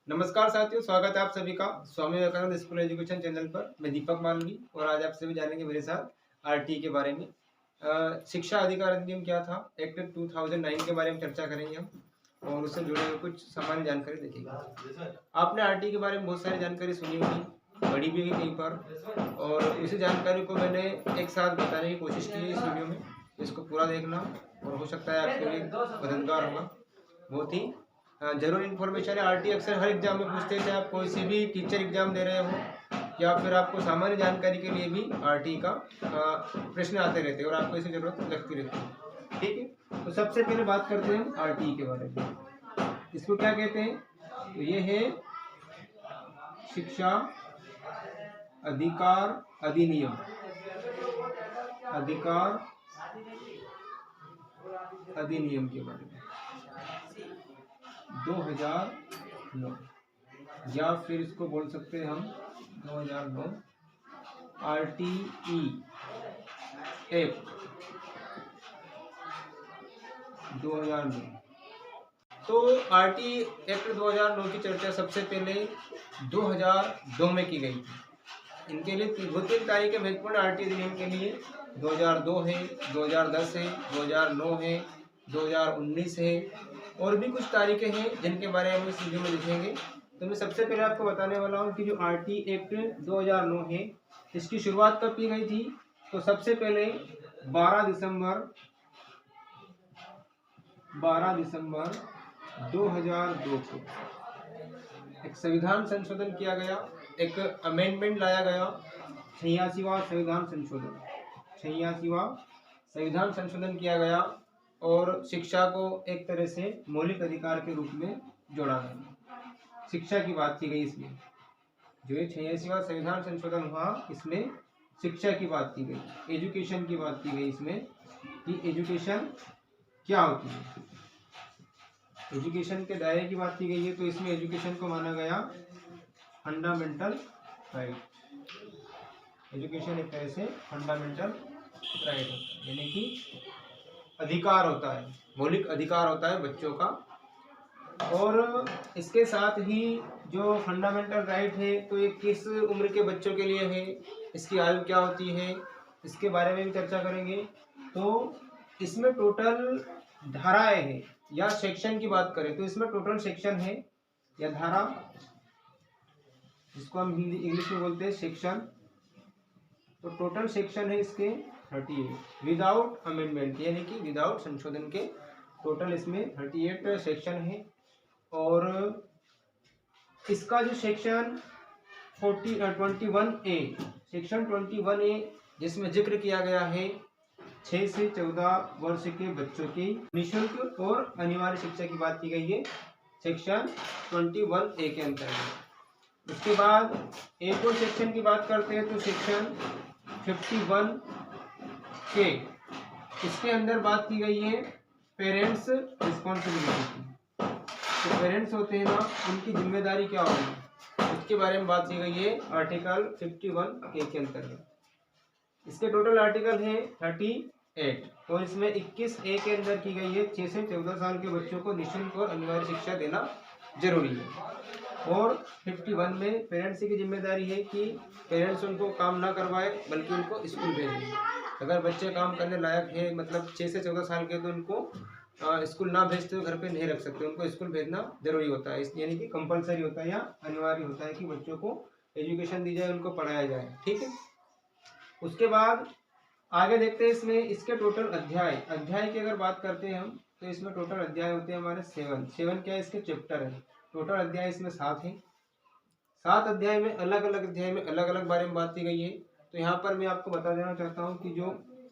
नमस्कार साथियों, स्वागत है आप सभी का Swami Vivekananda school education channel पर। मैं दीपक मालवी और आज आप सभी जानेंगे मेरे साथ आरटी के बारे में। शिक्षा अधिकार अधिनियम क्या था, एक्ट 2009 के बारे में चर्चा करेंगे हम और उससे जुड़े हुए कुछ सामान्य जानकारी देखेंगे। आपने आरटी के बारे में बहुत सारी जानकारी सुनी होगी, पढ़ी भी होगी कहीं पर, और उसी जानकारी को मैंने एक साथ बताने की कोशिश की है इस वीडियो में। इसको पूरा देखना और हो सकता है आपके लिए मददगार होगा। बहुत ही जरूर इन्फॉर्मेशन है। आरटी अक्सर हर एग्जाम में पूछते हैं, चाहे आप कोई सी भी टीचर एग्जाम दे रहे हो या फिर आपको सामान्य जानकारी के लिए भी आरटी का प्रश्न आते रहते हैं और आपको इसे जरूरत लगती रहती है। ठीक है, तो सबसे पहले बात करते हैं आरटी के बारे में। इसको क्या कहते हैं? तो ये है शिक्षा अधिकार अधिनियम। अधिकार अधिनियम के बारे में 2009, या फिर इसको बोल सकते हैं हम 2009 आरटीई एक्ट 2009। तो आरटी एक्ट 2009 की चर्चा सबसे पहले 2002 में की गई थी। इनके लिए दो तीन तारीखें महत्वपूर्ण आरटी अधिनियम के लिए 2002 है, 2010 है, 2009 है, 2019 है और भी कुछ तारीखें हैं जिनके बारे में हम इस वीडियो में लिखेंगे। तो मैं सबसे पहले आपको बताने वाला हूँ कि जो आरटी एक्ट 2009 है इसकी शुरुआत कब की गई थी। तो सबसे पहले 12 दिसंबर 2002 को एक संविधान संशोधन किया गया, एक अमेंडमेंट लाया गया, 86वां संविधान संशोधन। 86वां संविधान संशोधन किया गया और शिक्षा को एक तरह से मौलिक अधिकार के रूप में जोड़ा गया। शिक्षा की बात की गई इसमें, जो ये 86वां संविधान संशोधन हुआ इसमें शिक्षा की बात की गई, एजुकेशन की बात की गई इसमें कि एजुकेशन क्या होती है, एजुकेशन के दायरे की बात की गई है। तो इसमें एजुकेशन को माना गया फंडामेंटल राइट। एजुकेशन एक तरह से फंडामेंटल राइट होता है, यानी कि अधिकार होता है, मौलिक अधिकार होता है बच्चों का। और इसके साथ ही जो फंडामेंटल राइट है तो ये किस उम्र के बच्चों के लिए है, इसकी आयु क्या होती है, इसके बारे में भी चर्चा करेंगे। तो इसमें टोटल धाराएं हैं या सेक्शन की बात करें तो इसमें टोटल सेक्शन है या धारा, जिसको हम हिंदी इंग्लिश में बोलते हैं सेक्शन। तो टोटल सेक्शन है इसके 38 विदाउट अमेंडमेंट, यानी कि विदाउट संशोधन के टोटल इसमें 38 सेक्शन है। और इसका जो सेक्शन 21A, सेक्शन 21A जिसमें जिक्र किया गया है 6 से 14 वर्ष के बच्चों की निःशुल्क और अनिवार्य शिक्षा की बात की गई है सेक्शन 21A के अंतर्गत। उसके बाद एक और सेक्शन की बात करते हैं तो सेक्शन 51K, इसके अंदर बात की गई है पेरेंट्स रिस्पॉन्सिबिलिटी की। तो पेरेंट्स होते हैं ना, उनकी जिम्मेदारी क्या होगी उसके बारे में बात की गई है आर्टिकल 51A के अंतर्गत। इसके टोटल आर्टिकल है 38 और इसमें 21A के अंदर की गई है 6 से 14 साल के बच्चों को निःशुल्क और अनिवार्य शिक्षा देना जरूरी है। और 51 में पेरेंट्स की जिम्मेदारी है कि पेरेंट्स उनको काम ना करवाए बल्कि उनको स्कूल भेजें। अगर बच्चे काम करने लायक है, मतलब 6 से 14 साल के, तो उनको स्कूल ना भेजते हुए घर पे नहीं रख सकते, उनको स्कूल भेजना जरूरी होता है, यानी कि कंपलसरी होता है या अनिवार्य होता है कि बच्चों को एजुकेशन दी जाए, उनको पढ़ाया जाए। ठीक है, उसके बाद आगे देखते हैं इसमें इसके टोटल अध्याय की अगर बात करते हैं हम तो इसमें टोटल अध्याय होते हैं हमारे 7 क्या है, इसके चैप्टर है। टोटल अध्याय इसमें 7 है। 7 अध्याय में अलग अलग अध्याय में अलग अलग बारे में बात की गई है। तो यहाँ पर मैं आपको बता देना चाहता हूँ कि जो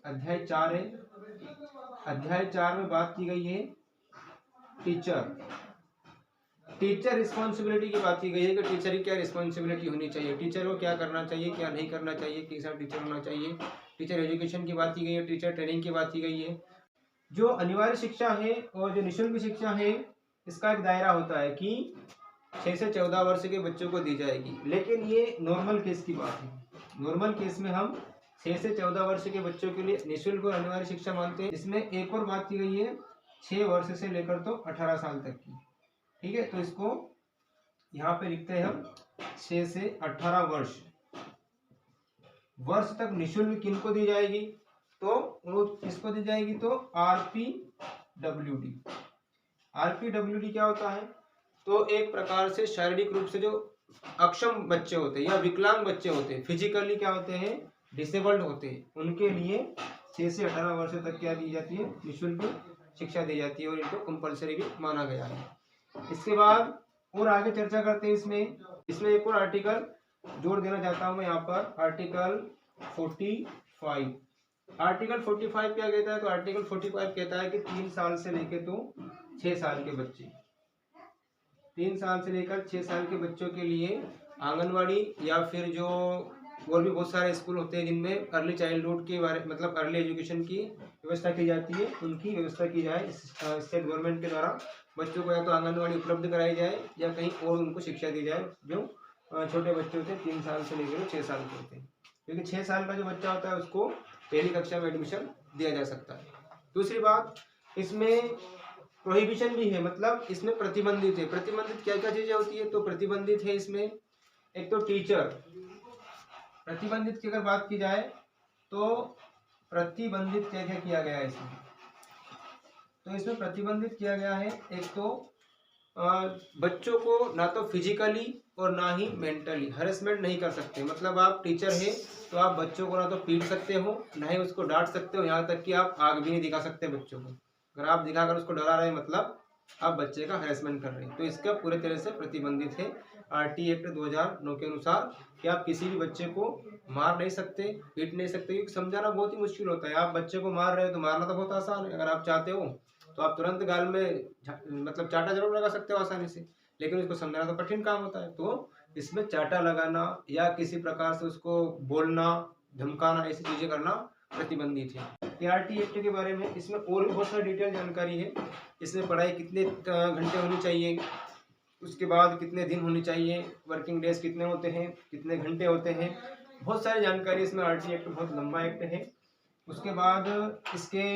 अध्याय 4 है, अध्याय 4 में बात की गई है टीचर रिस्पॉन्सिबिलिटी की बात की गई है कि टीचर की क्या रिस्पॉन्सिबिलिटी होनी चाहिए, टीचर को क्या करना चाहिए, क्या नहीं करना चाहिए, कैसा टीचर होना चाहिए। टीचर एजुकेशन की बात की गई है, टीचर ट्रेनिंग की बात की गई है। जो अनिवार्य शिक्षा है और जो निःशुल्क शिक्षा है इसका एक दायरा होता है कि 6 से 14 वर्ष के बच्चों को दी जाएगी, लेकिन ये नॉर्मल केस की बात है। नॉर्मल केस में हम 6 से 14 वर्ष के बच्चों के लिए निःशुल्क और अनिवार्य शिक्षा मानते हैं। इसमें एक और बात की गई है 6 वर्ष से लेकर तो 18 साल तक की। ठीक है, तो इसको यहाँ पे लिखते हैं हम 6 से 18 वर्ष तक निःशुल्क किनको दी जाएगी, तो वो किसको दी जाएगी, तो आरपीडब्ल्यूडी क्या होता है, तो एक प्रकार से शारीरिक रूप से जो अक्षम बच्चे होते हैं या विकलांग बच्चे होते हैं, फिजिकली क्या होते हैं, डिसेबल्ड होते हैं, उनके लिए 6 से 18 वर्ष तक क्या दी जाती है, निःशुल्क शिक्षा दी जाती है और इनको कंपलसरी भी माना गया है। इसके बाद और आगे चर्चा करते हैं इसमें एक और आर्टिकल जोड़ देना चाहता हूं मैं यहाँ पर, आर्टिकल 45। आर्टिकल 45 क्या कहता है, तो आर्टिकल 45 कहता है कि 3 साल से लेकर तो 6 साल के बच्चे, 3 साल से लेकर 6 साल के बच्चों के लिए आंगनवाड़ी या फिर जो और भी बहुत सारे स्कूल होते हैं जिनमें अर्ली चाइल्डहुड के बारे मतलब अर्ली एजुकेशन की व्यवस्था की जाती है, उनकी व्यवस्था की जाए स्टेट गवर्नमेंट के द्वारा। बच्चों को या तो आंगनवाड़ी उपलब्ध कराई जाए या कहीं और उनको शिक्षा दी जाए जो छोटे बच्चे होते हैं 3 साल से लेकर 6 साल के होते हैं, क्योंकि 6 साल का जो बच्चा होता है उसको पहली कक्षा में एडमिशन दिया जा सकता है। दूसरी बात, इसमें प्रोहिबिशन भी है, मतलब इसमें प्रतिबंधित है। प्रतिबंधित क्या क्या चीजें होती है, तो प्रतिबंधित है इसमें एक तो टीचर, प्रतिबंधित की अगर बात की जाए तो प्रतिबंधित क्या क्या किया गया है इसमें, तो इसमें प्रतिबंधित किया गया है एक तो बच्चों को ना तो फिजिकली और ना ही मेंटली हरेसमेंट नहीं कर सकते। मतलब आप टीचर हैं तो आप बच्चों को ना तो पीट सकते हो, ना ही उसको डांट सकते हो, यहाँ तक कि आप आग भी नहीं दिखा सकते बच्चों को। अगर आप दिखाकर उसको डरा रहे हैं मतलब आप बच्चे का हरेसमेंट कर रहे हैं, तो इसका पूरे तरह से प्रतिबंधित है आरटी एक्ट 2009 के अनुसार कि आप किसी भी बच्चे को मार नहीं सकते, पीट नहीं सकते, क्योंकि समझाना बहुत ही मुश्किल होता है। आप बच्चे को मार रहे हो तो मारना तो बहुत आसान है, अगर आप चाहते हो तो आप तुरंत गाल में मतलब चाटा जरूर लगा सकते हो आसानी से, लेकिन उसको समझाना तो कठिन काम होता है। तो इसमें चाटा लगाना या किसी प्रकार से उसको बोलना, धमकाना, ऐसी चीजें करना प्रतिबंधित है आरटी एक्ट के बारे में। इसमें और भी बहुत सारी डिटेल जानकारी है। इसमें पढ़ाई कितने घंटे होनी चाहिए, उसके बाद कितने दिन होनी चाहिए, वर्किंग डेज कितने होते हैं, कितने घंटे होते हैं, बहुत सारी जानकारी इसमें। आरटी एक्ट बहुत लंबा एक्ट है। उसके बाद इसके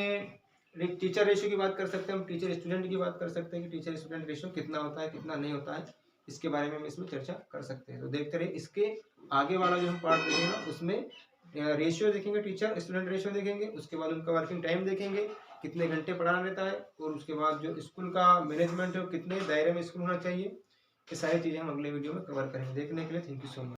टीचर रेशियो की बात कर सकते हैं हम, टीचर स्टूडेंट की बात कर सकते हैं कि टीचर स्टूडेंट रेशियो कितना होता है कितना नहीं होता है, इसके बारे में हम इसमें चर्चा कर सकते हैं। तो देखते रहिए, इसके आगे वाला जो हम पार्ट देखेंगे उसमें रेशियो देखेंगे, टीचर स्टूडेंट रेशियो देखेंगे, उसके बाद उनका वर्किंग टाइम देखेंगे, कितने घंटे पढ़ाना रहता है, और उसके बाद जो स्कूल का मैनेजमेंट है कितने दायरे में स्कूल होना चाहिए। ये सारी चीज़ें हम अगले वीडियो में कवर करेंगे। देखने के लिए थैंक यू सो मच।